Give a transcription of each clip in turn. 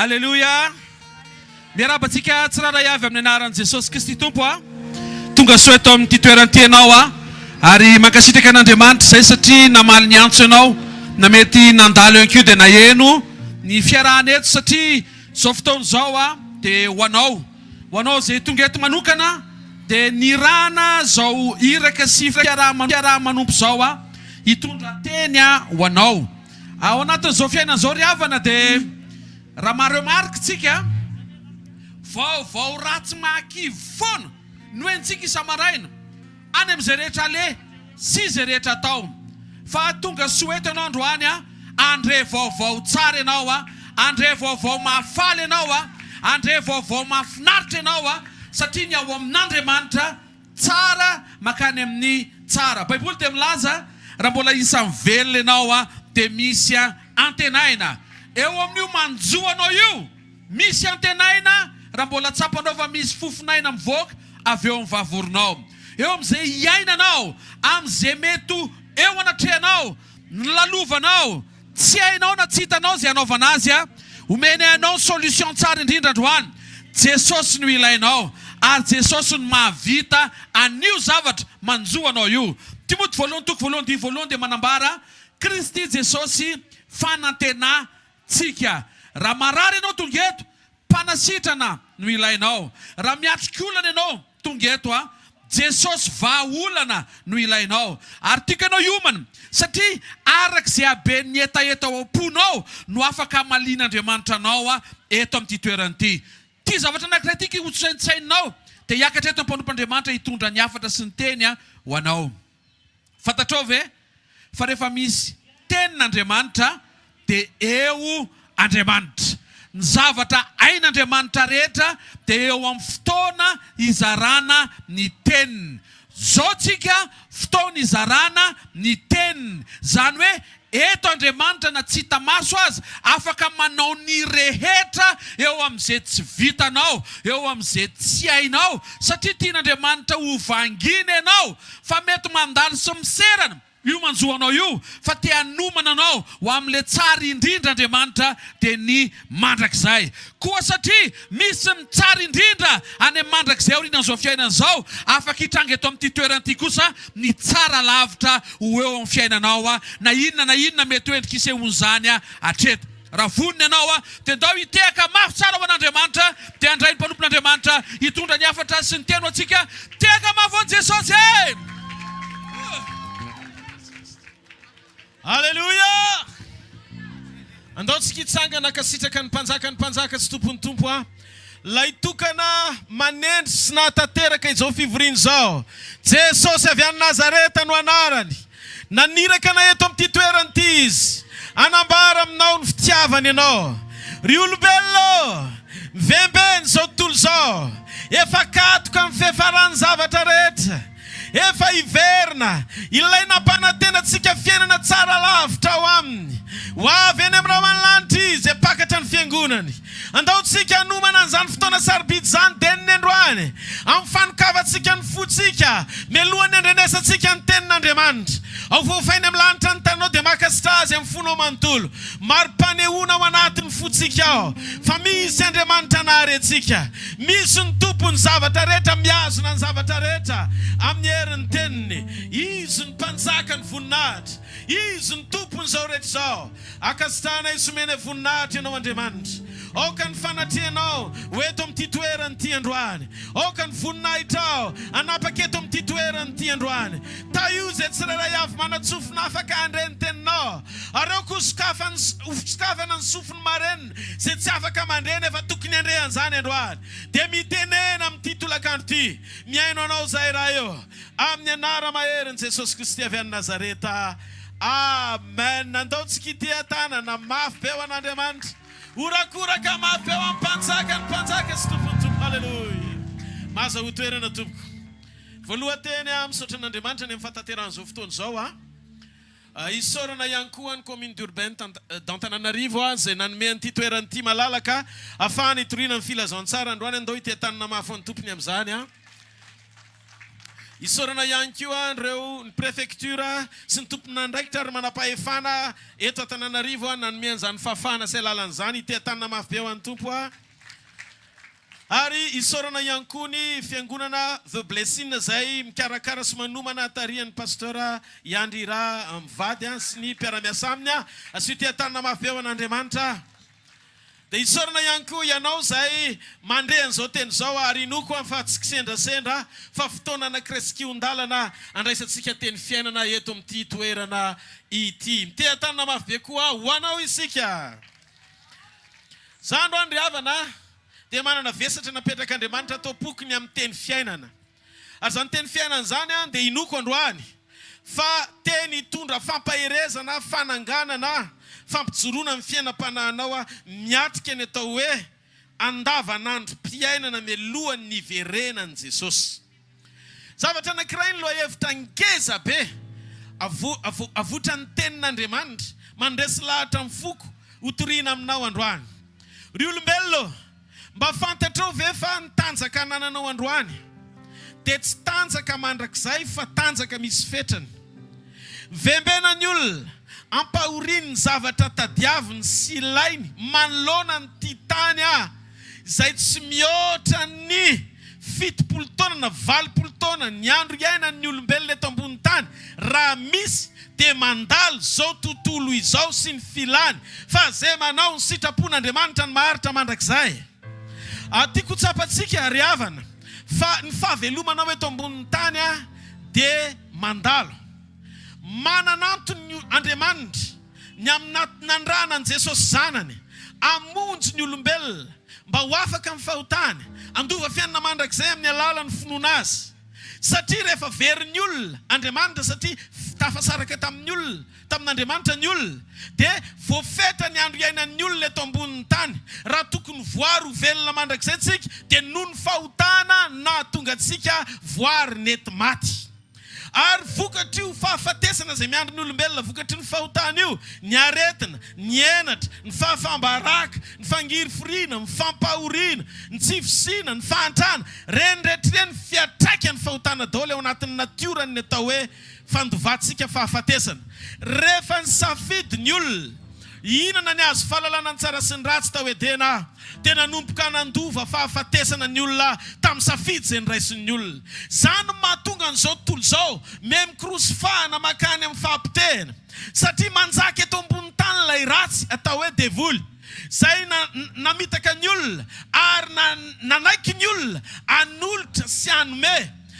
Alléluia. Miarabatsika tsirara avy amin'ny anaran'i Jesosy Kristy Tompo a. Tonga soa eto amin'ny toerana tianao a. Ary mankasitraka an'Andriamanitra izay satria namaly ny antso ianao, na mety nandalo ihany koa dia naheno ny fiarahana eto satria zao fotoana zao a dia ho anao izay tonga eto manokana dia nirana zao iraka sy fiaraha-manompo zao a hitondra teny a ho anao. Ao anatin'izao fiainana zao ry havana dia raha maremarikitsika vaovao ratsy mahakivy foana no entsika isa-maraina any amin'izay rehetra ale sy izay rehetra atao. Fa tonga soa eto ianao androany a, andre vaovao tsara ianao a, andre vaovao mahafaly ianao a, andre vaovao mahafinaritra ianao a, satria ny ao amin'Andriamanitra tsara makany amin'ny tsara. Baiboly dia milaza raha mbola isan'ny velona ianao a dia misy antenaina. Eo amin'io manjoanao io misy antenaina raha mbola tsapanao fa misy fofonaina mivoaka avy eo amin'ny vavoronao. Eo amin'izay iainanao amin'izay mety eo anatrehanao, nilalovanao, tsy hainao na tsy hitanao izay anaovana azy a, omeny anao solution tsara indrindra androany. Jesosy no ilainao ary Jesosy no mahavita an'io zavatra manjoanao io. Timoty voalohany toko voalohany dia voalohany dia manambara Kristy Jesosy fanantenantsika. Raha marary ianao tonga eto, mpanasitrana no ilainao. Raha miatrikolana ianao tonga eto a, Jesosy vahaolana no ilainao. Ary tika ianao iomana satria arak'izay habe ny etaeta ao am-ponao no afaka malian'Andriamanitra anao a eto amin'ity toerana ity. Ty zavatra anankiray tika hotsaintsaininao dia hiakatra eto am-panompoandriamanitra hitondra ny hafatra sy ny teny ho anao. Fantatrao ve fa rehefa misy tenin'Andriamanitra dia eo Andriamanitra. Ny zavatra ain'Andriamanitra rehetra dia eo amin'ny fotoana izarana ny teniny. Zao tsika fotoana izarana ny teniny. Zany hoe eto Andriamanitra na tsy hita maso azy afaka manao ny rehetra eo amin'izay tsy vitanao, eo amin'izay tsy hainao, satria tian'Andriamanitra ho vangina ianao. Fa mety mandalo sy miserana io manjoanao io, fa te hanomana anao ho amin'ilay tsara indrindra Andriamanitra dia ny mandrakizay. Koa satria misy ny tsara indrindra any amin'ny mandrakizay aoriana izao fiainana izao, afaka hitranga eto amin'ity toerana ity kosa ny tsara lavitra ho eo amin'ny fiainanao a, na inona mety ho endrika isehon'izany a hatreto. Raha vonina ianao a dia ndao hitehaka mafy tsara ho an'Andriamanitra dia andray ny mpanompon'Andriamanitra hitondra ny hafatra sy ny teny ho antsika. Tehaka mafy ho Jesosy e! Haleluya! Andao tsika hitsangana kasitraka ny mpanjaka sy tompony tompo a. Lay tokana manendry sy nahatanteraka izao fivoriana izao. Jesosy avy any Nazareta no anarany. Naniraka na eto amin'ity toerana ity izy. Anambara aminao ny fitiavany ianao. Ry olombelona mivembeny izao tontolo izao. Efa katoka amin'ny fiafarany zavatra rehetra. Efa iverina, ilaina mpanantenantsika fiainana tsara lavitra ao aminy. Ho avy eny amin'ny ramanlanitra izy epakatra ny fiangonany. Andaontsika hanomana an'izany fotoana sarobidy izany deniny androany. Amin'ny fanokavatsika ny fotsika, mialohan'ny andrenesantsika ny tenin'Andriamanitra. Ao voafainy amin'ny lanitra ny tanao dia makasitra azy amin'ny fonao manontolo. Mari-panehoana ao anatin'ny fotsika ao. Fa misy Andriamanitra naharentsika. Misy ny tompony zavatra rehetra, miazona ny zavatra rehetra amin'ny herin'ny teniny. Izy ny mpanjaka ny voninahitra. Izy ny tompony izao rehetra izao. Akasitrana isomeny voninahitra ianao Andriamanitra. Oka ny fanatrianao ho eto amin'ity toerana ity androany. Oka ny voninahitra ao anapaka eto amin'ity toerana ity androany. Ta io izay tsirairay avy manatsofina afaka handray ny teninao. Areo ko sokafana ny sofiny marenina izay tsy afaka mandreny efa tokony handray an'izany androany. Dia mitenena amin'ity tolakandro ity. Miaino anao izay raha eo. Amin'ny anara maherin'i Jesosy Kristy avy any Nazareta. Amen. Andaontsika ity tanana mafy be ho an'Andriamanitra. Urakoraka mafy eo amin'ny mpanjaka sy tompony tompo. Haleluya. Maza ho toerana tompoko. Voalohanteny misaotra an'Andriamanitra ny amin'ny fatateran'izao fotoana izao a. Isaorana ihany koa ny commune d'urbaine d'Antananarivo izay nanome an'ity toerana ity malalaka ahafahana hitoriana ny filazantsara androany. Andao ity tanana mafy ho ny tompony amin'izany a. Isorana ihany koa ireo ny prefectura sy ny tompon'andraikitra ary manam-pahefana eto Antananarivo nanome an'izany fahafahana sy alalan'izany ite-tanana mafy be ho an'ny tompo Ary isorana ihany koa ny fiangonana The Blessing izay mikarakara sy manomana tarihan'ny pastora Iandrira mivady sy ny mpiara-miasa aminy asio ite-tanana mafy be ho an'Andriamanitra. Dia isorana ihany koa ianao izay mandeha an'izao teny izao ary inoko fa tsy kisendrasendra fa fotoana anankiresikio-ndalana andraisantsika teny fiainana eto amin'ity toerana ity. Mite-tanana mafy be koa ho anao isika. Za andro andry havana dia manana vesatra napetraka Andriamanitra atao pokony amin'ny teny fiainana. Ary zany teny fiainana zany dia inoko androany fa teny hitondra fampaherezana, fananganana, fampijoroana amin'ny fiainam-panahinao miatrika ny atao hoe andavanandro mpiainana mialohan'ny niverenan'i Jesosy. Zavatra anankiray ny lohahevitra ngeza be avotra ny tenin'Andriamanitra mandresy lahatra amin'ny foko hotoriana aminao androany. Ry olombelona, mba fantatrao ve fa ny tanjaka anananao androany dia tsy tanjaka mandrakizay fa tanjaka misy fetrany. Vembena ny olona ampahoriany ny zavatra tadiaviny sy ilainy manoloana ny titany izay tsy mihoatra ny 70 taona na 80 taona ny andro iainan'ny olombelona eto ambony tany raha misy dia mandalo zao tontolo izao sy ny filany fa zay manao ny sitrapon'Andriamanitra ny maharitra mandrakizay. Tiako tsapantsika ry havana fa ny fahavelomanao eto ambony tany dia mandalo. Manananto ny Andriamanitra ny amin'ny nandranan Jesosy zanany amonjy ny olombelona mba ho afaka amin'ny fahotany andova fiainana mandrakizay amin'ny alalan'ny finoana azy. Satria rehefa veriny olona Andriamanitra satria tafasaraka tamin'ny olona tamin'Andriamanitra ny olona dia voafeta ny andro iainan'ny olona eto ambonin'ny tany. Raha tokony voary ho velona mandrakizay tsika dia noho ny fahotana na tonga antsika voary nety maty. Ary vokatry io fahafatesana izay miandry ny olombelona, vokatry ny fahotana io, ny aretina, ny enatra, ny fahafambaraka, ny fangiriforiana, ny fampahoriana, ny tsifisina, ny fahantrana, reny rehetrareny fiatraika ny fahotana daholo ao anatin'ny natiorany ny atao hoe fandovatsika fahafatesana. Rehefa ny safidy ny olona inana ny azo fahalalana ny tsara sy ny ratsy tao edena tena nompoka nandova fahafatesana ny olona tamin'ny safidy izay nyraisin'ny olona. Zany mahatonga an'izao tontolo izao mikrosifahana makany amin'ny fahampitehana satria manjaka eto ambony tany ilay ratsy atao hoe devoly izay namitaka ny olona ary nanaiky ny olona anolotra sy anome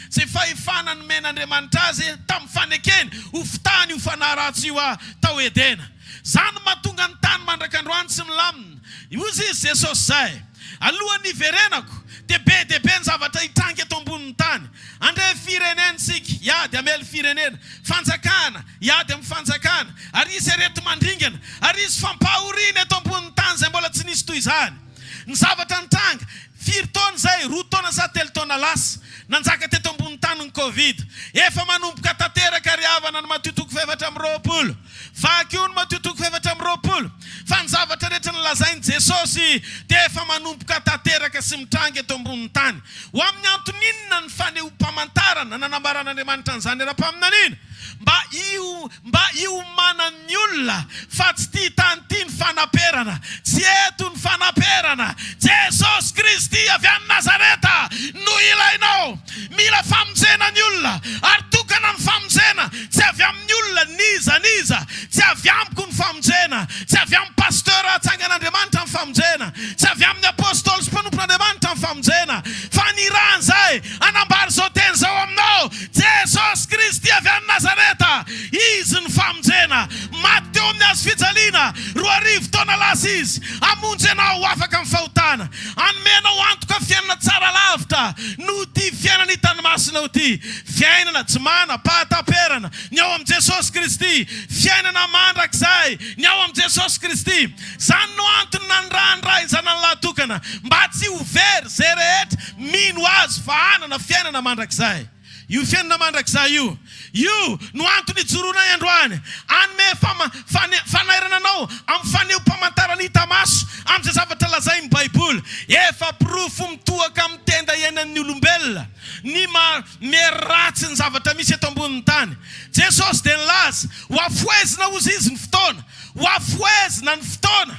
izay fahefana nomen'Andriamanitra azy tamin'ny fanekeny ho fitany ho fanahy ratsy io tao edena. Zany mahatonga ny tany mandrakandroany sy milamina. Izy Jesosy zay alohan'ny iverenako dia be ny zavatra hitrangy eto ambonin'ny tany. Andre firenensika iady amely firenena, fanjakana iady amin'ny fanjakana, ary izy reto mandringana, ary izy fampahoriana eto ambonin'ny tany izay mbola tsy nisy toy izany. Ny zavatra nitranga 4 taona zay, 2 taona sa 3 taona lasa nanjaka teto ambony tany ny Covid. Efa manomboka tanteraka ry havana ny matotoko 720. Vakio ny matotoko 720. Fa ny zavatra rehetra nolazainy Jesosy dia efa manomboka tanteraka sy mitranga eto ambony tany. Ho amin'ny antoninona ny fanehoam-pamantarana nanambaran'Andriamanitra an'izany era-paminaniana mba iomanan'ny olona fa tsy tia tany tia ny fanaperana, tsy eto ny fanaperana. Jesosy Kristy avy any Nazareta no ilainao. Mila famonjena ny olona ary tokana ny famonjena tsy avy amin'ny olona niza, tsy avy amiko ny famonjena, tsy avy amin'ny pasteur atsangan'Andriamanitra ny famonjena, tsy avy amin'ny apôstôly sy mpanompon'Andriamanitra ny famonjena, fa ny raha zay anambary zao teny zao aminao. Jesosy Kristy avy any Nazareta, izy ny famonjena. Maty teo amin'ny azo fijaliana 2 taona lasa izy amonjy anao ho afaka amin'ny fahotana, anomenao antoka fiainana tsara lavitra no ty fiainana tanomasina ho ty fiainana tsy mana pahataperana ny ao amin'ny Jesosy Kristy, fiainana mandrakizay ny ao amin'ny Jesosy Kristy. Zany no antony nandrandray zanany tokana mba tsy ho very zay rehetra mino azy fa hanana fiainana mandrakizay. Io fiainana mandrakizay io no antony ijoroana androany anome fanairananao amin'ny fanehoam-pamantarana hita maso amin'izay zavatra lazainy Baiboly. Efa pirofo mitohaka amin'ny tenda iainan'ny olombelona ny meratsy ny zavatra misy eto ambonin'ny tany. Jesosy dia nilaza ho afoezina ozy izy ny fotoana, ho afoezina ny fotoana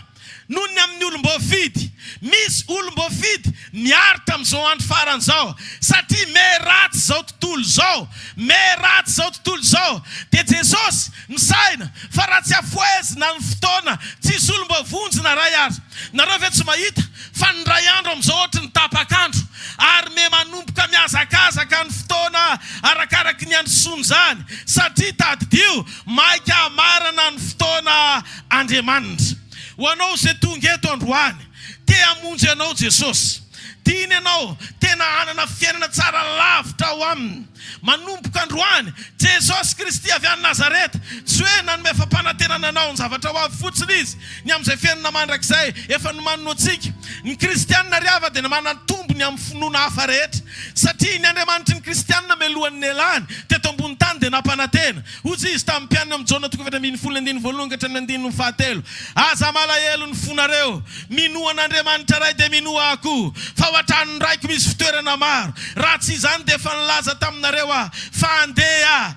noho ny amin'ny olom-boafidy. Misy olom-boafidy miaritra amin'izao andro faran'izao satria meratsy zao tontolo zao, meratsy zao tontolo zao. Dia Jesosy misaina fa raha tsy afoezina ny fotoana tsisy olom-bavonjina ray azy. Nareo ve tsy mahita fa ny ray andro amin'izao ohatry ny tapakandro ary me manomboka miazakazaka ny fotoana arakaraky ny androsony zany satria tadidio maika amarana ny fotoana Andriamanitra. Ho anao izay tonga eto androany, te hamonjy anao Jesosy, tiany ianao tena hanana fiainana tsara lavitra ao aminy. Manomboka androany Jesosy Kristy avy any Nazareta, tsy hoe nanome fampanantenana anao ny zavatra ho avy fotsiny izy. Ny amin'izay fiainana mandrakizay efa nomanino antsika. Ny kristianina riava dia manatombony amin'ny finoana hafa rehetra satria ny Andriamanitry ny kristianina melohan'ny nelany teto ambony tany dia nampanantena. Hozy izy tamin'ny mpianina amin'ny Jona 1:17 aza malahelo ny fonareo, minoa an'Andriamanitra ray dia minoa akoho, fa ho atranony raiko misy fitoerana maro. Raha tsy izany dia efa nilaza taminareo fa andeha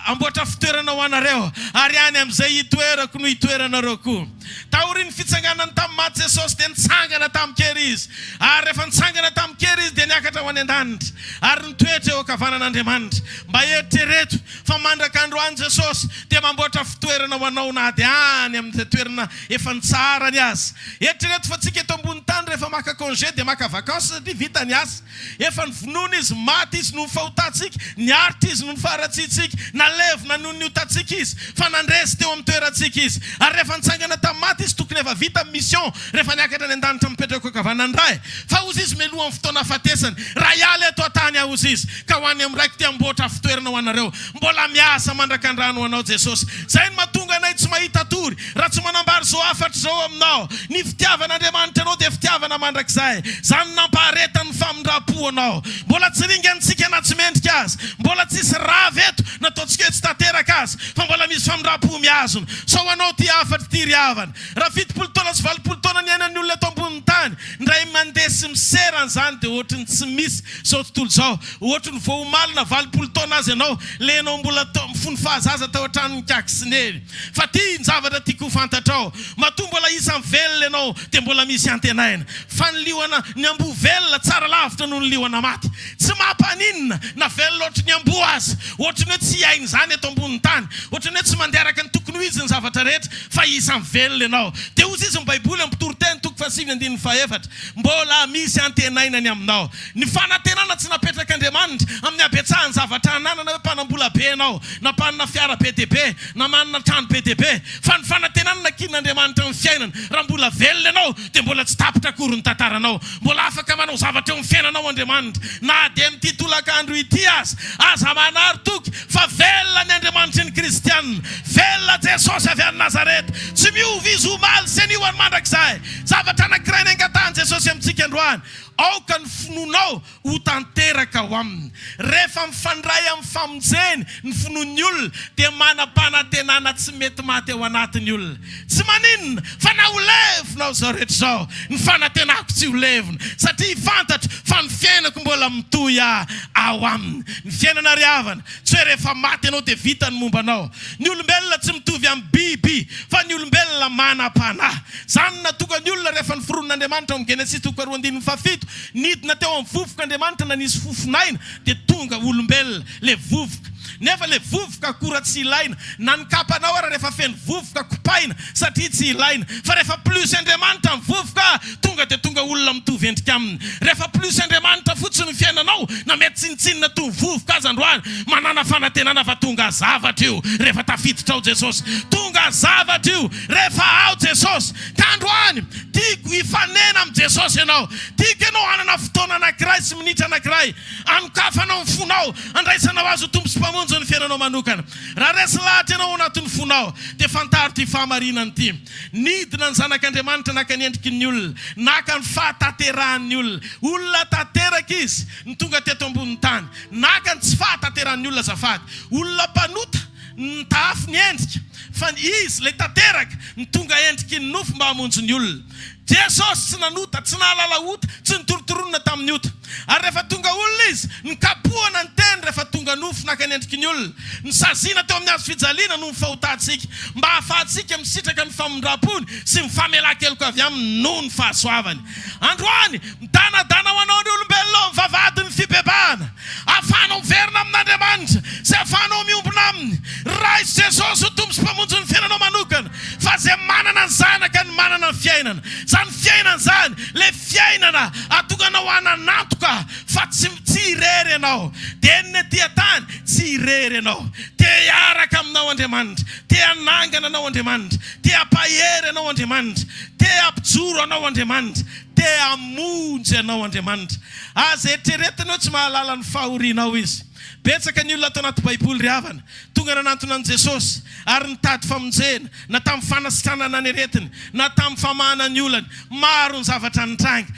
amboatra fitoerana ho anareo ary any amin'izay hitoerako no hitoeranareo koa. Taorian'ny fitsanganany tamin'ny maty Jesosy dia nitsangana tamin'ny kery izy, ary rehefa nitsangana tamin'ny kery izy dia niakatra ho any an-danitra ary nitoetra eo ankavanan'Andriamanitra. Mba eritrereto fa mandrak'androany Jesosy dia mamboatra fitoerana ho anao na dia any amin'izay toerana efa nitsarany azy. Eritrereto fa tsika eto ambony tany rehefa maka congé dia maka vacances satria vita ny asa. Efa nyvonoana izy, maty izy noho ny fahotatsika, niaritra izy noho ny faharatsitsika, nalevona noho ny hotatsika izy, fa nandresy teo amin'ny toeratsika izy. Ary rehefa nitsangana tamin'ny maty izy tokony efa vita mission rehefa niakatra any an-danitra mipetraka ankavanany ray. Fa ozy izy meloha amin'ny fotoana fatesany, raha ialy eto an-tany ao ozy izy ka ho any amin'ny raiky tia mboatra fitoerana ho anareo. Mbola miasa mandrakan-drano ho anao Jesosy. Zay ny mahatonga anay tsy mahita tory raha tsy manambary zao afatra zao aminao. Ny fitiavan'Andriamanitra anao dia fitiavana mandrakizay. Zany nampaharetany famindram-po anao. Mbola tsy ringantsika na tsy mendrika azy, mbola tsisy rava eto nataontsika hoe tsy tanteraka azy, fa mbola misy famindram-po miazona. So anao ty afatra ty riavana. Raha 20 taona sy 20 taona ny ainan'ny olona eto ambonin'ny tany, ndray mandeha sy miserana zany dia ohatry ny tsy misy zao tontolo zao. Ohatry ny vao omalina 20 taona azy ianao, le anao mbola fony fahazaza tao an-tranony kiaksinely. Fa ty ny zavatra tiako ho fantatrao, matoa mbola isan'ny velona ianao dia mbola misy antenaina. Fa ny liona ny ambo velona tsara lavitra noho ny liona maty. Tsy mampaninina na velona ohatry ny ambo azy, ohatry ny hoe tsy hainy zany eto ambonin'ny tany, ohatry ny hoe tsy mandeharaka ny tokony ho izy ny zavatra rehetra, fa isan'ny velona ianao. Dia hozy izy ny Baiboly amin'ny Toroteny 5:7 mbola misy antenaina ny aminao. Ny fanantenana tsy napetrak'Andriamanitra amin'ny abetsahany zavatra ananana hoe mpanambola be anao, na mpanana fiara be dia be, na manana trano be dia be. Fa ny fanantenana kin'Andriamanitra amin'ny fiainana, raha mbola velona ianao dia mbola tsy tapitra akory ny tantaranao. Mbola afaka manao zavatra eo amin'ny fiainanao Andriamanitra. Na dia amin'ity tolakandro ity aza manary toky fa velona ny Andriamanitra ny kristianina, velona Jesosy avy any Nazareta. Tsy miovy izy ho maly sy anio any mandrakizay. Zavatra anankiray ny angatahany Jesosy amintsika androany, aoka ny finonao ho tanteraka ho aminy. Rehefa mifandray amin'ny famonjeny ny finoan'ny olona dia manam-panantenana tsy mety maty ao anatin'ny olona. Tsy maninona fa na ho levinao zao rehetra zao, ny fanantenako tsy ho levina satria fantatra fa ny fiainako mbola mitohy ao aminy. Ny fiainana riavana tsy hoe rehefa maty ianao dia vita ny momba anao. Ny olombelona tsy mitovy amin'ny biby, fa ny olombelona manam-panahy. Zany natonga ny olona rehefa niforon'Andriamanitra amin'ny Genesis 2:7 nidina teo amin'ny vovok'Andriamanitra na nisy fofonaina dia tonga olombelona le vovoka. Nefa le vovoka akora tsy ilaina, na ny kapanao ara rehefa feno vovoka kopaina satria tsy ilaina. Fa rehefa plus Andriamanitra ny vovoka, tonga dia tonga olona mitovy endrika aminy. Rehefa plus Andriamanitra fotsiny fiainanao, na mety tsinitsinina toy vovoka azy androany, manana fanantenana fa tonga zavatra io rehefa tafiditra ao Jesosy. Tonga zavatra io rehefa ao Jesosy. Ka androany tiako hifanena amin'ny Jesosy ianao. Tiako ianao hanana fotoana anankiray sy minitra anankiray anokafanao ny fonao, andraisanao azy ho tombo sy mpamonjy ny fiainanao manokana. Raha resy lahatra ianao anatin'ny fonao dia fantaritra fahamarinany ity. Nidina ny zanak'Andriamanitra naka ny endriky ny olona, naka ny fahataterahan'ny olona. Olona tanteraka izy ny tonga teto ambonin'ny tany, naka ny tsy fahataterahan'ny olona azafady. Olona mpanota ny taafy ny endrika, fa izy le tanteraka ny tonga endriky ny nofo mba hamonjy ny olona. Jesosy tsy nanota, tsy nahalala ota, tsy nitorotoronina tamin'ny ota. Ary rehefa tonga olona izy, nikapohana ny teny rehefa tonga nofo naka ny endriky ny olona. Ny sazina teo amin'ny hazo fijaliana no mifahotatsika, mba hahafahantsika misitraka ny famindram-pony sy mifamelan-keloko avy aminy noho ny fahasoavany. Androany, midanadana ho anao ny olombelona mivavady ny fibebahana, ahafahanao miverina amin'Andriamanitra, sy ahafahanao miombona aminy. Raha izy Jesosy ho tompo sy mpamonjy ny fiainanao manokana, fa izay manana ny zanaka ny manana ny fiainana. Zany fiainana zany, le fiainana atonganao ananantoka, fa tsy irery ianao. Denina tia tany, tsy irery ianao. Te hiaraka aminao Andriamanitra, te hanangana anao Andriamanitra, te hampahery anao Andriamanitra, te hampijoro anao Andriamanitra, te hamonjy anao Andriamanitra. Aza eritreretina hoe tsy mahalala ny fahorianao izy. Betsaka ny olona ato anaty Baiboly ry havana, tonga nanantona an Jesosy ary nitady famonjena, na tamin'ny fanasitranana ny aretiny, na tamin'ny famahana ny olany. Maro ny zavatra nitranga.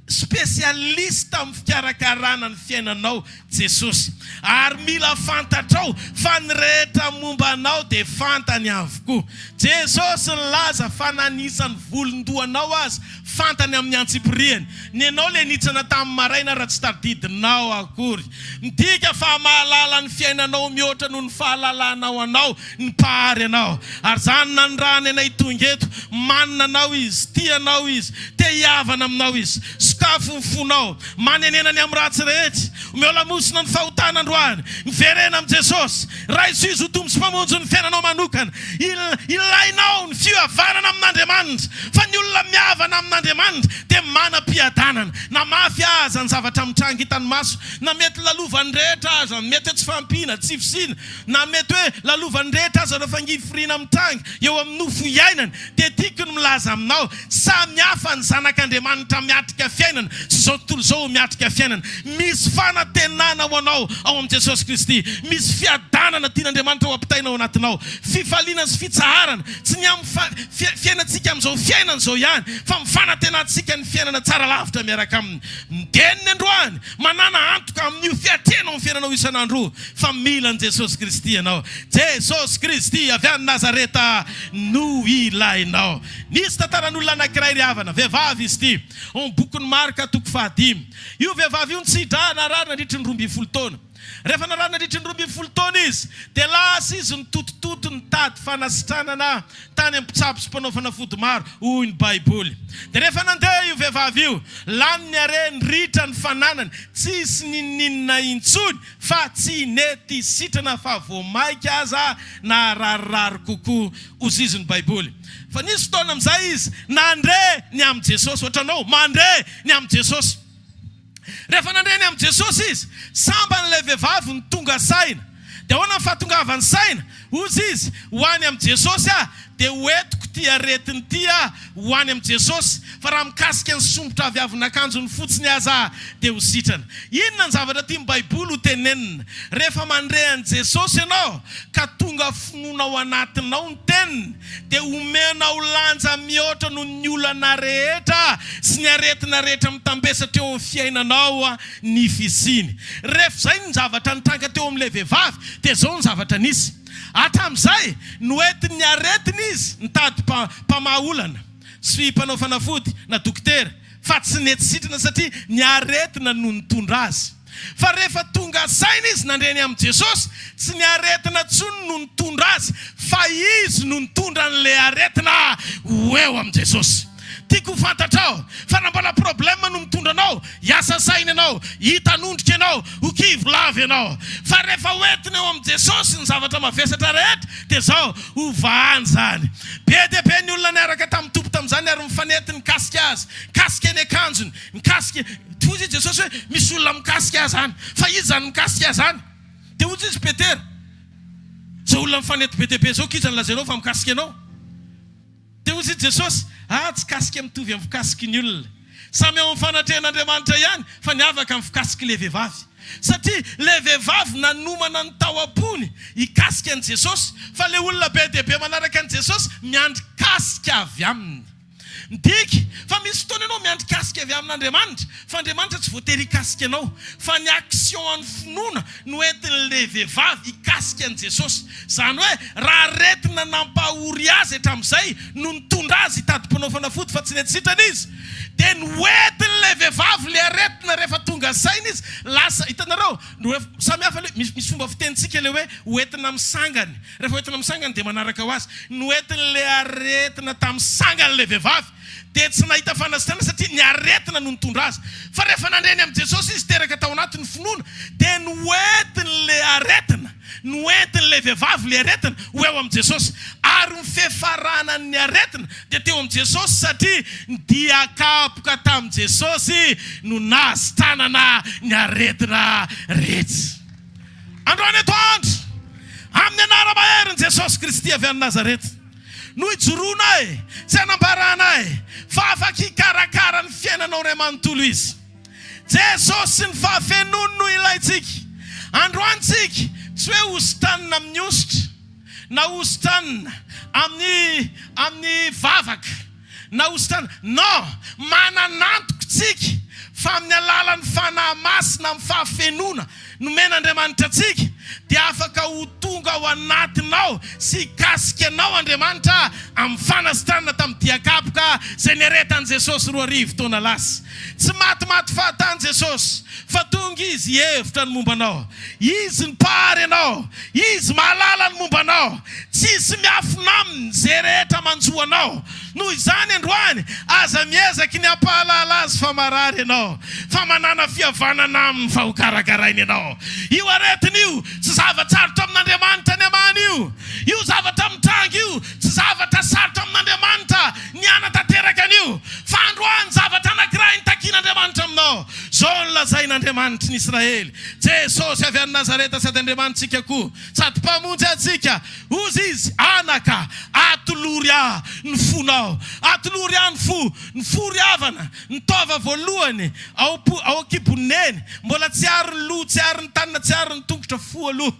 Spesialista amin'ny fikarakarana ny fiainanao Jesosy. Ary mila fantatrao fa ny rehetra momba anao dia fantany avokoa. Jesosy nilaza fa nanisany volondohanao azy fantany amin'ny antsipiriany. Ny anao le nitsana tamin'ny maraina raha tsy tadidinao akory. Midika fa mahalala ny fiainanao mihoatra noho ny fahalalanao anao, ny pahary anao. Ary zany nandrany anay tonga eto, manana anao izy, tianao izy, te hiavana aminao izy. Sakafo fonao, manenenany amin'ny ratsy rehetra, miholamosina ny fahotana androany, miverena amin'ny Jesosy. Raha izy ho tompo sy mpamonjy ny fiainanao manokana, ilainao ny fiohavanana amin'Andriamanitra. Fa ny olona mihavana amin'Andriamanitra dia manam-piadanana. Na mafy aza ny zavatra mitranga hitany maso, na mety lalovany rehetra aza, mety tsy fampiana, tsy fisina, na mety hoe lalovany rehetra aza rehefa ngifirina mitranga eo amin'ny nofo iainana, dia tiako ny milaza aminao, samy hafa ny zanak'Andriamanitra miatrika fiainana sy zao tontolo zao miatrika fiainana. Misy fanantenana ho anao ao amin'ny Jesosy Kristy, misy fiadanana tian'Andriamanitra ho ampitainao anatinao, fifaliana sy fitsaharana, tsy ny amin'ny fiainantsika amin'izao fiainana zao ihany, fa mifanantenantsika ny fiainana tsara lavitra miaraka aminy. Mideniny androany, manana antoka amin'io fiatenao amin'ny fiainanao isan'andro, fa mila ny Jesosy Kristy ianao. Jesosy Kristy avy any Nazareta no ilainao. Nisy tantaran'olona anankiray ry havana, vehivavy izy ity, ao bokin'ny Marka 5. Io vehivavy io nitsidra narary nandritry ny 12 taona. Rehefa narary nandritry ny 12 taona izy, dia lasa izy nitotototo nitady fanasitranana tany amin'ny mpitsabo sy mpanao fanafody maro, hoy ny Baiboly. Dia rehefa nandeha io vehivavy io, lany ny hareny ritra ny fananany, tsisy ninina intsony, fa tsy nety sitrana fa voamaika aza na rarirary kokoa, hozy izy ny Baiboly. Fa nisy fotoana amin'izay izy nandre ny amin'ny Jesosy, ohatranao mandre ny amin'ny Jesosy. Rehefa nandre ny amin'ny Jesosy izy, samba n'ilay vehivavy ny tonga saina. Dia ahoana ny fahatongavany saina? Hozy izy, ho any amin'ny Jesosy dia hoentiko ty aretiny ty ho any amin'ny Jesosy, fa raha mikasika ny sombotra avy avon'akanjo ny fotsiny aza dia ho sitrana. Inona ny zavatra ty ny Baiboly ho tenenina? Rehefa mandre an Jesosy ianao ka tonga finoana ao anatinao ny teniny, dia omenao lanja mihoatra noho ny olana rehetra sy ny aretina rehetra mitambesatra eo amin'ny fiainanao ny fisiny. Rehefa zay ny zavatra nitranga teo amin'ilay vehivavy, dia zao ny zavatra nisy. Hatramin'izay noentiny aretiny izy nitady mpamaolana sy mpanao fanafody na dokotera, fa tsy nety sitrana satria ny aretina no nitondra azy. Fa rehefa tonga saina izy nandreny amin'ny Jesosy, tsy ny aretina tsony no nitondra azy, fa izy no nitondra n'ilay aretina ho eo amin'ny Jesosy. Tiako fantatrao, fa raha mbola problema no mitondra anao, hiasa saina ianao, hitanondrika ianao, ho kivo lava ianao. Fa rehefa hoentina eo amin'ny Jesosy ny zavatra mavesatra rehetra, dia zao ho vahany zany. Be dia be ny olona niaraka tamin'ny tompo tamin'izany ary mifanety nikasika azy, kasika ny akanjony, nikasika. Hozy Jesosy hoe misy olona mikasika azy zany, fa izy zany mikasika azy zany. Dia hozy izy Petera, zao olona mifanety be dia be zao kiza ny lazainao fa mikasika ianao. Dia hozy Jesosy, tsy kasika mitovy amin'ny fikasiky ny olona. Samy ao amin'ny fanatrehan'Andriamanitra ihany, fa ny afaka amin'ny fikasiky le vehivavy. Satria le vehivavy nanomana ny tao am-pony hikasika an Jesosy, fa le olona be dia be manaraka an Jesosy miandry kasika avy aminy. Midika fa misy fotoana ianao miandry kasika avy amin'Andriamanitra fa Andriamanitra tsy voatery kasika anao fa ny action an'ny finoana no entin'le vehivavy ikasika an' Jesosy. Zany hoe raha retina nampahory azy hatramin'izay no nitondra azy hitady-panao fanafody fa tsy netsitrana izy dia noentin'le vehivavy le aretina rehefa tonga saina izy lasa hitanareo samihafa le misy fomba fitenitsika le hoe hoentina misangany. Rehefa hoentina misangany dia manaraka ho azy noentin'le aretina tamin'ny sangan'le vehivavy dia tsy nahita fanasitana satria ny aretina no nitondra azy. Fa rehefa nandreny amin'ny Jesosy izy teraka tao anatin'ny finoana dia noentin'le aretina noentin'le vehivavy le aretina ho eo amin'ny Jesosy ary mifefarana ny aretina dia teo amin'ny Jesosy satria dia kapoka tamin'ny Jesosy no nahazitanana ny aretina rehetra. Androany atoandro amin'ny anara-maherin'i Jesosy Kristy avy any Nazareta no ijoroanay tsy anambaranay fa afaka hikarakara ny fiainanao ray manontolo izy. Jesosy sy ny fahafenoany no ilaitsika. Androantsika tsy hoe hosotanina amin'ny ositra na hosotanina amin'ny vavaka na hosotanina no mananantoko tsika fa amin'ny alalan'ny fanahy masina amin'ny fahafenoana no men'Andriamanitra tsika dia afaka ho tonga ao anatinao sy hikasikanao Andriamanitra amin'ny fanasitranana tamin'ny diakapoka izay niaretan'i Jesosy 2 taona lasa. Tsy matimaty fahatany Jesosy fa tonga izy hevitra ny mombanao. Izy nipary anao, izy mahalala ny mombanao, tsisy miafina aminy izay rehetra manjoanao. Noho izany androany aza miezaka ny hampahalala azy fa marary ianao, fa manana fihavanana aminy fa ho karakarainy ianao. Io aretina io tsy zava-tsarotra amin'Andriamanitra ny amany io. Io zavatra mitranga io tsy zavatra sarotra amin'Andriamanitra ny anatanteraka an'io. Fa androany zavatra anankiray nitakian'Andriamanitra aminao. Zao no lazain'Andriamanitra ny Israely. Jesosy avy any Nazareta sady Andriamanitsika koa sady mpamonjy antsika. Ozy izy anaka atolory ahy ny fonao. Atolory ahy ny fo ryavana ny tova voalohany ao kiboneny mbola tsy ary ny loha tsy ary ny tanana tsy ary ny tongotra fo aloha.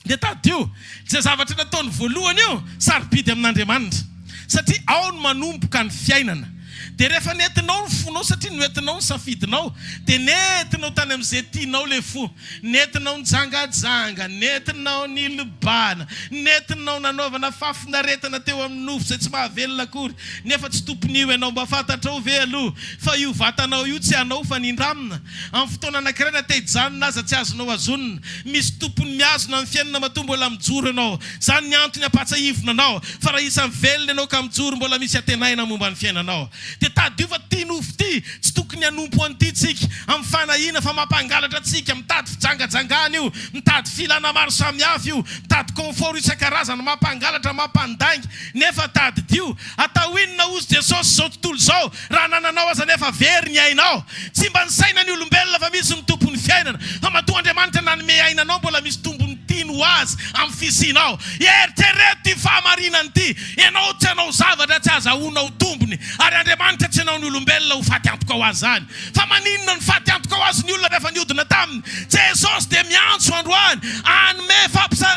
Dia tadio izay zavatra nataony voalohany io sarobidy amin'Andriamanitra satria ao no manomboka ny fiainana. Dia rehefa nentinao ny fonao satria noentinao ny safidinao dia nentinao tany amin'izay tianao le fo. Nentinao ny jangajanga, nentinao ny libana, nentinao nanaovana fafinaretana teo amin'ny nofo izay tsy mahavelona akory. Nefa tsy tompon'io ianao mba fantatra ho ve aloha fa io vatanao io tsy anao fa nindramina. Amin'ny fotoana anankiray te hijanona aza tsy azonao azonina. Misy tompony miazona amin'ny fiainana matoa mbola mijoro ianao. Zany ny antony hampatsaivina anao. Fa raha isan'ny velona ianao ka mijoro mbola misy atenaina momba ny fiainanao. Tadio fa ty nofo ty tsy tokony hanompo an'ity tsika amin'ny fanahina fa mampangalatra tsika mitady fijangajangana io, mitady filana maro samihafa io, mitady confort isan-karazany mampangalatra mampandangy. Nefa tadio atao inona ozy Jesosy zao tontolo zao raha nananao aza nefa very ny ainao. Tsy mba ny saina ny olombelona fa misy ny tompony fiainana fa matoa Andriamanitra nanome ainanao mbola misy tombony tiany ho azy amin'ny fisinao. Eritrereto ty fahamarinany ty ianao tsy hanao zavatra tsy azahoanao tombony ary Andriamanitra tsy hanao ny olombelona ho faty antoka ho azy zany. Fa maninona ny faty antoka ho azy ny olona rehefa niodina taminy. Jesosy dia miantso androany anome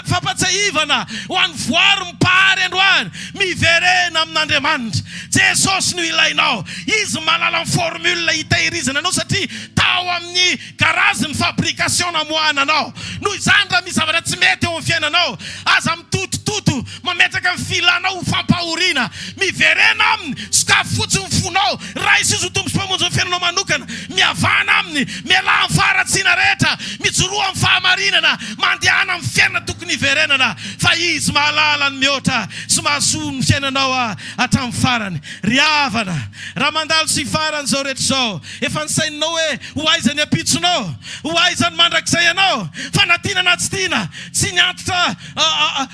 fampatsaivana ho an'ny voary mipary androany miverena amin'Andriamanitra. Jesosy no ilainao. Izy malala ny formule hitahirizana anao satria tao amin'ny karazany fabrication namohananao. Noho izany raha misy zavatra tsy mety eo amin'ny fiainanao aza mitotototo mametraka ny filanao ho fampahoriana miverena aminy sakafo fotsiny fonao raha isizy ho tombos mpamonjy ny fiainanao manokana mihavana aminy miala amin'ny faharatsiana rehetra mijoroa amin'ny fahamarinana mandehana amin'ny fiainana tokony hiverenana fa izy mahalala ny mihoatra sy mahasoa ny fiainanao hatramin'ny farany. Ry havana raha mandalo sy farany zao rehetra zao efa nisaininao hoe ho aiza ny ampitsonao, ho aiza ny mandrakizay anao fa natiana na tsy tiana tsy niantitra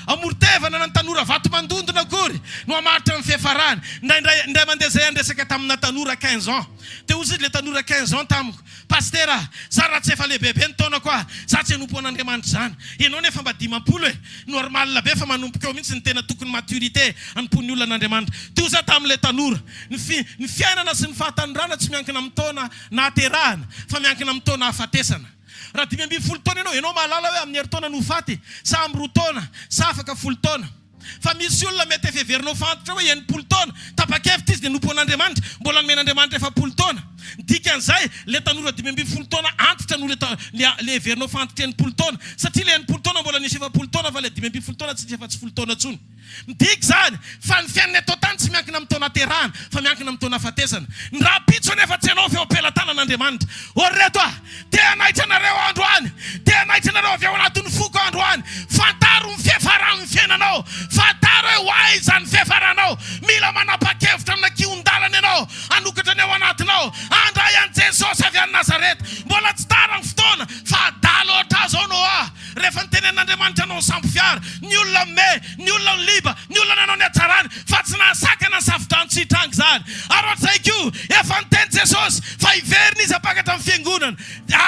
amorotevana na ny tanora vato mandondona akory no hamaritra ny fiafarany. Ndray mandeha zay andresaka tamina tanora 15 ans. Te ozy le tanora 15 ans tamiko pastera za raha tsy efa lehibebe ny taona koa za tsy hanompo an'Andriamanitra zany. Ianao nefa mba 10 normal be fa manompoka eo mihitsy ny tena tokony maturité anompon'ny olona an'Andriamanitra. Teo za tam'le tanora ny fiainana sy ny fahatanirana tsy miankina amin'ny taona nahaterahana fa miankina amin'ny taona hafatesana. Raha 10 taona ianao mahalala hoe amin'ny heritaona no faty sa amin'ny 2 taona sa afaka 10 taona. fa misy olona mety everinao fantatra hoe enimpolo taona tapa-kevitra izy dia nompon'Andriamanitra mbola nomen'Andriamanitra efa 10 taona dikan'izay le tanora 5 taona antitra no le everinao fantatra enimpolo taona satria le enimpolo taona mbola nisy efa 10 taona fa le 5 taona tsy efa tsy 10 taona tsony midika zany fa ny fiainana atao tany tsy miankina amin'ny taona terahana fa miankina amin'ny taona afatesana ny raha pitso nefa tsy ianao feo ampelantanan'Andriamanitra reto te anaitra anareo androany te anaitra anareo avy ao anatin'ny foko androany fantaro ny fiafaran'ny fiainanao fantaro hoe hoaiza ny fiafaranao mila manapa-kevitra na kiondalana ianao anokatra ny ao anatinao andray an' Jesosy avy any Nazareta mbola tsy tara ny fotoana fa adalo ohatra zao no rehefa nitenen'Andriamanitra anao sambo fiara ny olona me ny olona liba ny olona nanao ny atsarany fa tsy nasakana ny savidrano tsy hitrangy zany ary ohatr'izay koa efa niteny Jesosy fa iverina izy apakatra amin'ny fiangonana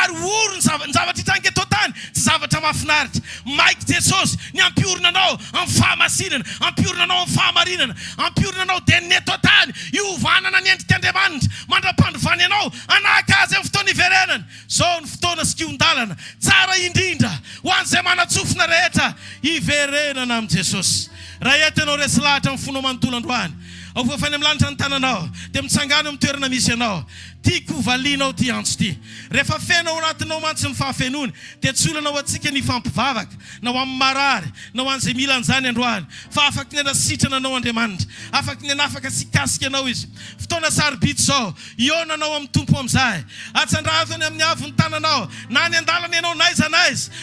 ary oro ny zavatra hitrangy eto tany tsy zavatra mahafinaritra maiky Jesosy ny ampiorina anao amin'ny fahamasinana ampiorina anao amin'ny fahamarinana ampiorina anao dia ny eto tany iovanana ny endrik'Andriamanitra mandra-pandrovany anao anaka azy amin'ny fotoana iverenana zao ny fotoana sy kiondalana tsara indrindra ho an'izay manatsofina rehetra iverenana amin'ny Jesosy raha entinao resy lahatra amin'ny fonao manontolo androany ao voafany amin'ny lanitra ny tananao dia mitsangana amin'ny toerana misy ianao tiako valianao ty antso ty rehefa fenao anatinao mantsy ny fahafenony dia tsy olana ho antsika ny fampivavaka na ho amin'ny marary na ho an'izay mila an'izany androany fa afaka ny anasitrana anao Andriamanitra afaka ny anafaka sikasika anao izy fotoana sarobito zao ionanao amin'ny tompo amin'izay atsandrathony amin'ny avo ny tananao na ny andalana ianao naiza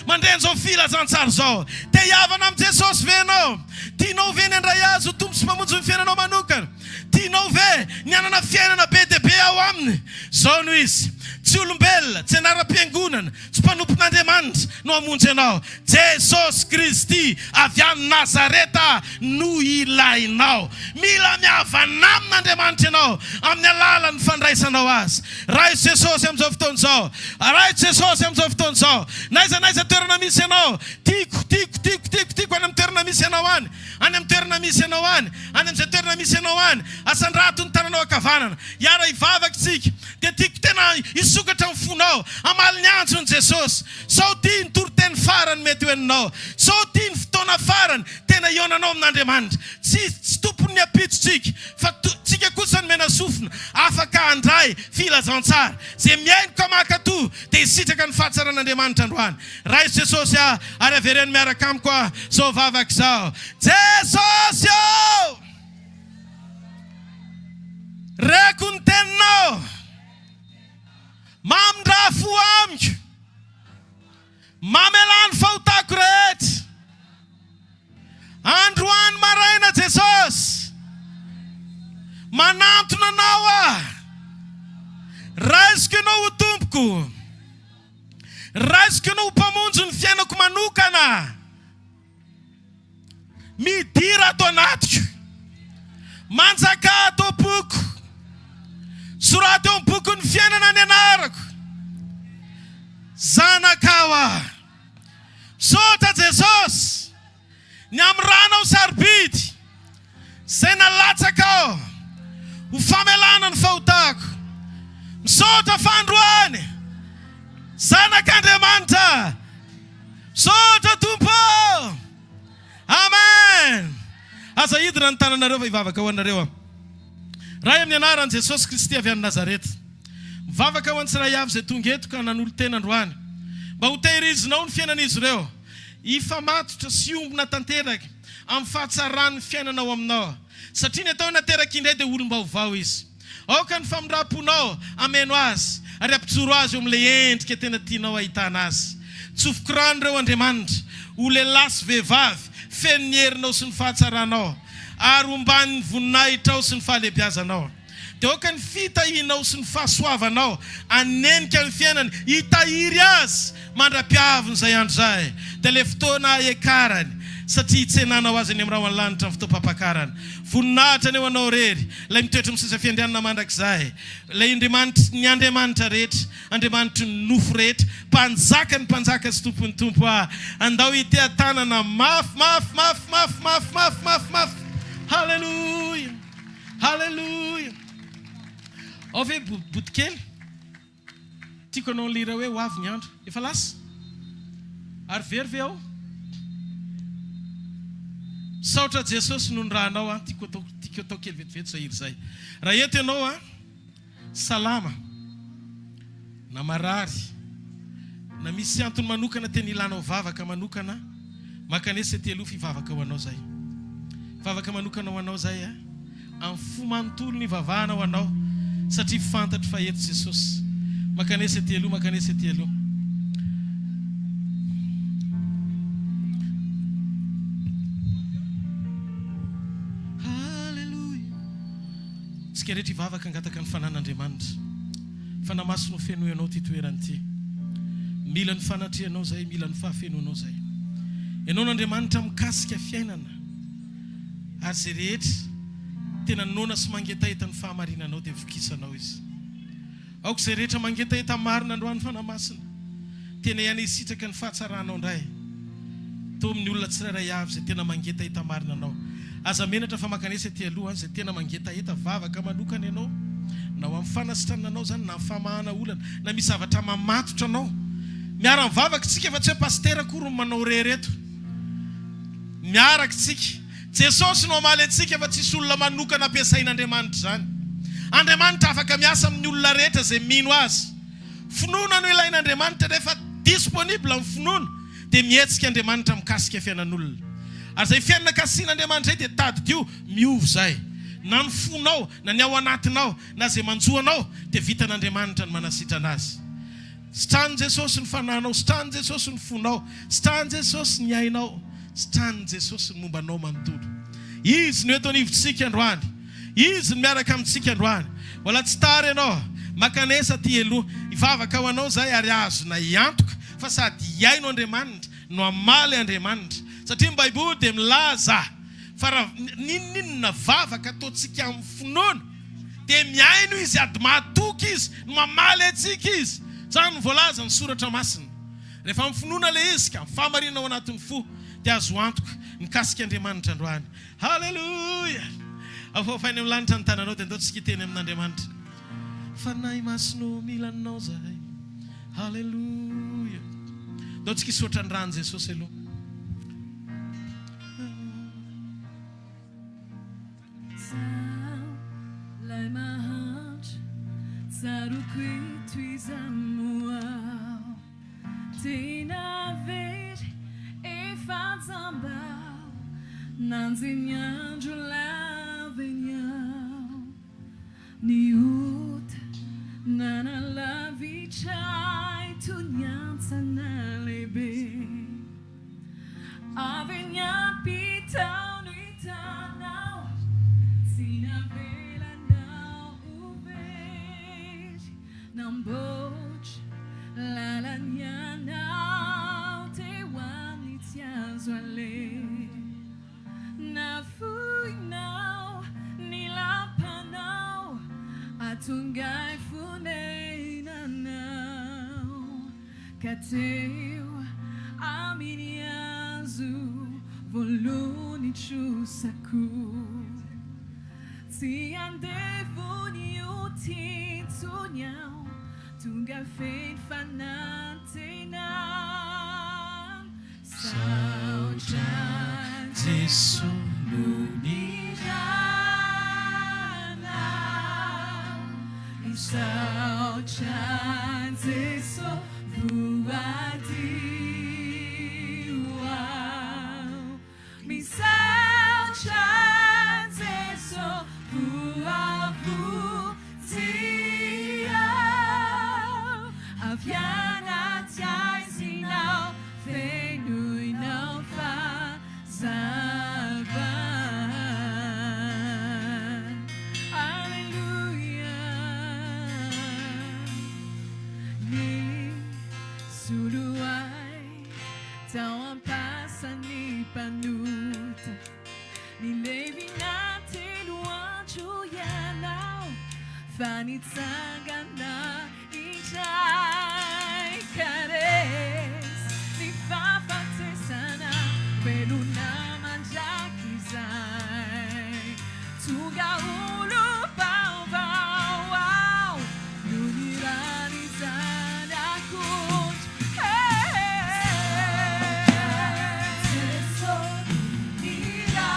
mandreny zao filazantsara zao te hiavana amin'ny Jesosy venao tianao ve ny andray azy ho tompo sy mamonjy ny fiainanao manokana tianao ve ny anana fiainana be dia be ao aminy zao no izy tsy olombelona tsy anara-piangonana tsy mpanompon'Andriamanitra no hamonjy ianao Jesosy Kristy avy any Nazareta no ilainao mila mihavana amin'Andriamanitra ianao amin'ny alalan'ny fandraisanao azy raha Jesosy amin'izao fotoana izao raha Jesosy amin'izao fotoana izao naiza toerana misy ianao tiako any amin'ny toerana misy ianao any amin'ny toerana misy ianao any amin'izay toerana misy ianao any asandrato ny tananao akavanana iara hivavaka tsika dia tiako tena isokatra amin'ny fonao amaly ny antso ny Jesosy sao tia ny toroteny farany mety ho eninao sao tia ny fotoana farany tena ionanao amin'Andriamanitra tsy tompony apitsotsika fa tsika kosa ny mena sofina afaka andray filazantsara zay miaino ka makato dia isitraka ny fahatsaran'Andriamanitra androany raha Jesosy ary avereny miaraka amiko zao vavaka zao Jesosy reko ny teninao mamindrafo amiko mamelany fahotako rehetra androany maraina Jesosy manantona anao raisiko ianao ho tompoko raisiko ianao ho mpamonjy ny fiainako manokana midira ato anatiko manjaka ato boko soraty eo amin'ny bokon'ny fiainana ny anarako zanakawa misaotra Jesosy ny amin'ny ranao sarobidy zay nalatsaka ao ho famelana ny fahotako misaotra fandroany zanak'Andriamanitra misaotra Tompo amen aza hidina ny tananareo fa hivavaka ho anareo raha amin'ny anaran'i Jesosy Kristy avy any Nazareta mivavaka ho antsirahay avy zay tonga eto ka nanolo tena androany mba ho tehirizinao ny fiainan'izy ireo ifamatotra sy ombona tanteraka amin'ny fahatsarany fiainanao aminao satria ny atao nateraka indray dia olom-baovao izy aoka ny famindram-ponao ameno azy ary ampijoro azy eo amin'ilay endrika tena tianao ahitana azy tsofoko rano ireo Andriamanitra ho lehilahy sy vehivavy feno ny herinao sy ny fahatsaranao ary omban'ny voninahitrao sy ny fahalebiazanao dia aoka ny fitahinao sy ny fahasoavanao anenika ny fiainany hitahiry azy mandra-piaviny izay andro izay dia le fotoana ekarany satria hitsenanao azy any amin'ny raha an-lanitra ny fotoam-pampakarany voninahitra ny eo anao rery ilay mitoetra misisa fiandrianana mandrakizay ilay ny Andriamanitra rehetra Andriamanitra ny nofo rehetra mpanjaka ny mpanjaka sy tompony tompo andao hitea tanana mafy halleluja halleluja ao ve botikely tiako anao lira hoe ho avy ny andro efa lasa ary very ve ao saotra Jesosy noho ny rahanao a tiako atao kely vetivety zay zay. Raha eto ianao a salama na marary na misy antony manokana teny ilanao vavaka manokana makanesa telo fivavaka ho anao zay. Vavaka manokana ho anao zay a amin'ny fo manontolo ny vavahana ho anao satria fantatro fa eto Jesosy. Makanesa telo. Tsika rehetra ivavaka angataka ny fanan'Andriamanitra. Fanamaso no feno ianao ty toerany ty. Mila ny fanatrehanao zay, mila ny fahafenoanao zay. Ianao n'Andriamanitra mikasika fiainana. Ary zay rehetra tena nona sy mangetaheta ny fahamarinanao dia vokisanao izy. Aoko zay rehetra mangetaheta marina androany fanamasina. Tena ihany isitraka ny fahatsaranao indray. Tô amin'ny olona tsirairay avy zay tena mangetaheta marina anao. Aza menatra fa makanesa ty aloha zay tena mangetaheta vavaka manokana ianao. Na ho amin'ny fanasitrananao zany na famahana olana na misy zavatra mamatotra anao. Miara mivavaka tsika fa tsy hoe pastera akory manao rereto. Miaraka tsika. Jesosy no amaly antsika fa tsisy olona manokana ampiasain'Andriamanitra zany. Andriamanitra afaka miasa amin'ny olona rehetra zay mino azy. Finoana no ilain'Andriamanitra rehefa disponible amin'ny finoana dia mihetsika Andriamanitra mikasika fiainan'olona. Ary zay fiainana kasian'Andriamanitra dia tadidio miovy zay. Na ny fonao, na ny ao anatinao, na zay manjoanao dia vitan'Andriamanitra ny manasitra anazy. Sitrahan'i Jesosy ny fananao, sitrahan'i Jesosy ny fonao, sitrahan'i Jesosy ny ainao, sitrahan'i Jesosy ny mombanao manontolo. Izy no eto anivontsika androany. Izy no miaraka amintsika androany. Wala tsy tary ianao, makanesa ty elo, ivavaka ho anao zay ary azo na iantoka fa sady iaino Andriamanitra no amaly Andriamanitra. Satria ny Baiboly dia milaza fa raha ninona vavaka ataontsika amin'ny finoana dia miaino izy ady mahatoky izy no mamaly antsika izy. Zany no voalaza ny soratra masina. Rehefa amin'ny finoana le izy ka fahamarinana ao anatin'ny fo dia azo antoka nikasika Andriamanitra androany. Halleluja. Afafainy amin'ny lanitra ny tananao dia andao tsika teny amin'Andriamanitra. Fanahy masino milanao zay. Halleluja. Andao tsika isotra ny rany Jesosy aloha. Like my heart, sarukwi tuizamua, tina vet e fazamba, nanzinyanju la venyao, ni ut nana la vichai tu nyansa na lebe, avenya pitao nitanao. Sina vela now uvej namboch la la now te wanitia zwale na fui now ni la panao atungai fune na now kateu aminiazu voluni chusaku. Si andevo ni uti tunyao tunga fein fanatina saucha Jesu lunirana saucha Jesu vuadiwa mi saucha Aviana tiaisi now, fenui no fa zava. Hallelujah. Ni suluai, tawan pasa ni panuta, ni levi na teluanchu ya now, fanit sangana. Jai cares ni fafate sana beluna manjakizai tuga ulu pau pau lunirani sana kunt hey so nira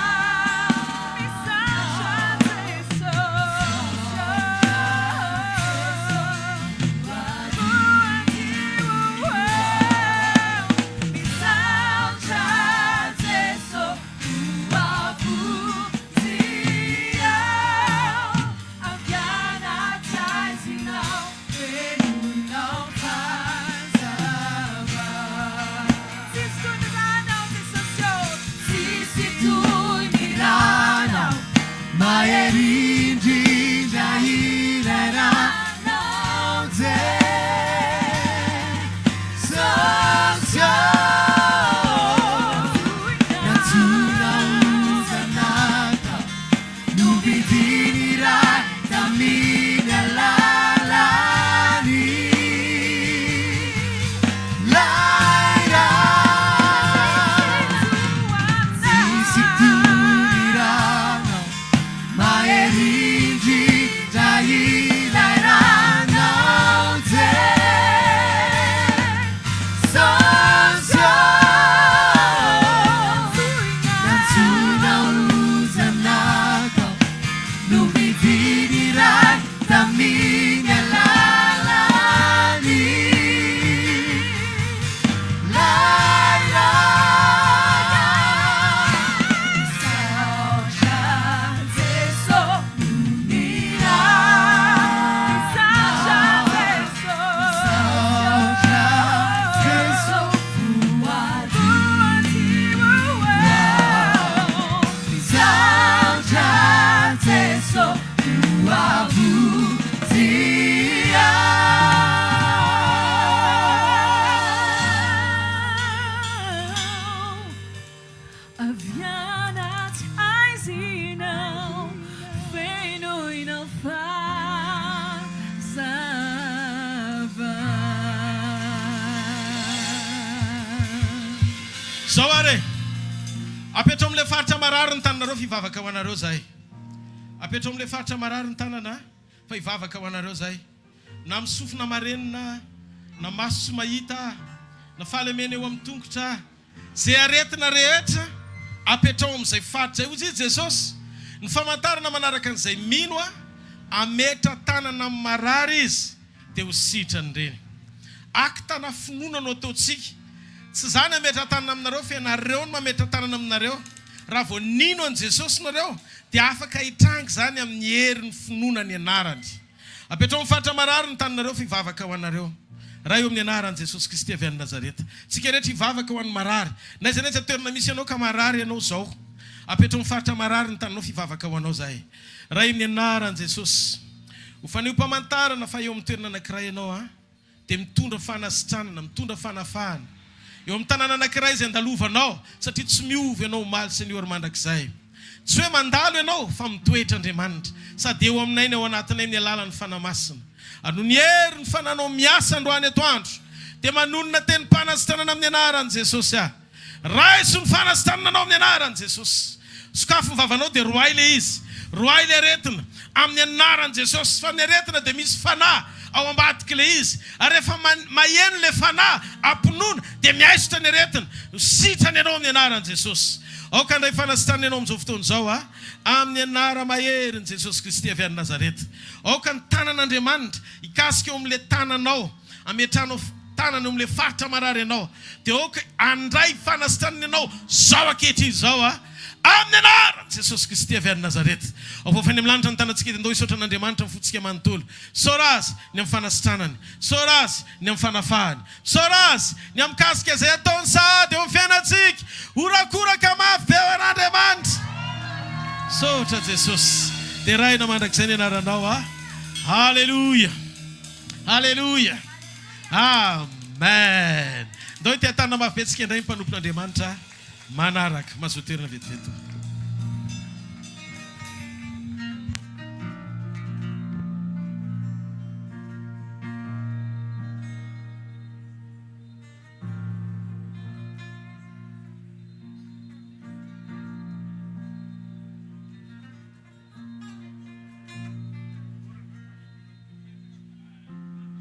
zao are apetrao amin'ilay faritra marary ny tananareo fivavaka ho anareo zay. Apetrao amin'ilay faritra marary ny tanana fa hivavaka ho anareo zay. Na misofina marenina, na maso tsy mahita, na fahalemena eo amin'ny tongotra, zay aretina rehetra apetrao amin'izay faritra zay. Ozy Jesosy ny famantarana manaraka an'izay mino ametra tanana amin'ny marary izy dia ho sitrany reny. Akitana finoana no ataontsika. Tsy zany ametra tanana aminareo fa ianareo no mametra tanana aminareo. Raha vao nino an Jesosy nareo dia afaka hitrangy zany amin'ny herin'ny finoana ny anarany. Apetrao amin'ny faritra marary ny tananareo fa hivavaka ho anareo. Raha eo amin'ny anaran'i Jesosy Kristy avy any Nazareta. Tsika rehetra hivavaka ho an'ny marary. Na iza rehetra toerana misy ianao ka marary ianao zao. Apetrao amin'ny faritra marary ny tananao fivavaka ho anao zay. Raha eo amin'ny anaran'i Jesosy. Ho fanio mpamantarana fa eo amin'ny toerana anankiray ianao dia mitondra fanasitranana, mitondra fanafahana. Eo amin'ny tanàna anankiray izay andalovanao satria tsy miovy ianao omaly sy ny ora mandrakizay. Tsy hoe mandalo ianao fa mitoetra Andriamanitra. Sady eo aminay ny ao anatinay amin'ny alalan'ny fanamasina. Ary no ny hery ny fananao miasa androany atoandro dia manonona teny mpanasitranana amin'ny anaran'i Jesosy raiso ny fanasitranana anao amin'ny anaran'i Jesosy. Sokafo ny vavanao dia roay le izy. Roay le aretina amin'ny anaran'i Jesosy. Fa amin'ny aretina dia misy fanahy ao ambadika le izy. Ary rehefa maheno le fanahy amponoana dia miaisotra ny aretina. Sitrany ianao amin'ny anaran'i Jesosy. Aoka ndray fanasitrana ianao amin'izao fotoana izao amin'ny anara maherin'i Jesosy Kristy avy any Nazareta. Aoka ny tanan'Andriamanitra hikasika eo amin'ilay tananao, ametranao tanana eo amin'ilay faritra marary ianao. Dia aoka andray fanasitranana ianao zao ankehitriny zao amin'ny anaran'i Jesosy Kristy avy any Nazareta. Avofany amin'ny lanitra ny tanantsika dia andao hisaotra an'Andriamanitra amin'ny fotsika manontolo. Saora azy ny amin'ny fanasitranany, saora azy ny amin'ny fanafahany, saora azy ny amin'ny kasika izay ataony sady eo amin'ny fiainantsika. Horakoraka mafy be ho an'Andriamanitra. Saotra Jesosy. Dia raina mandrakizay ny anaranao Halleluja. Halleluja. Amen. Ndao ity atana mafy be tsika indray ny mpanompon'Andriamanitra manaraka mazotoerana vetivety.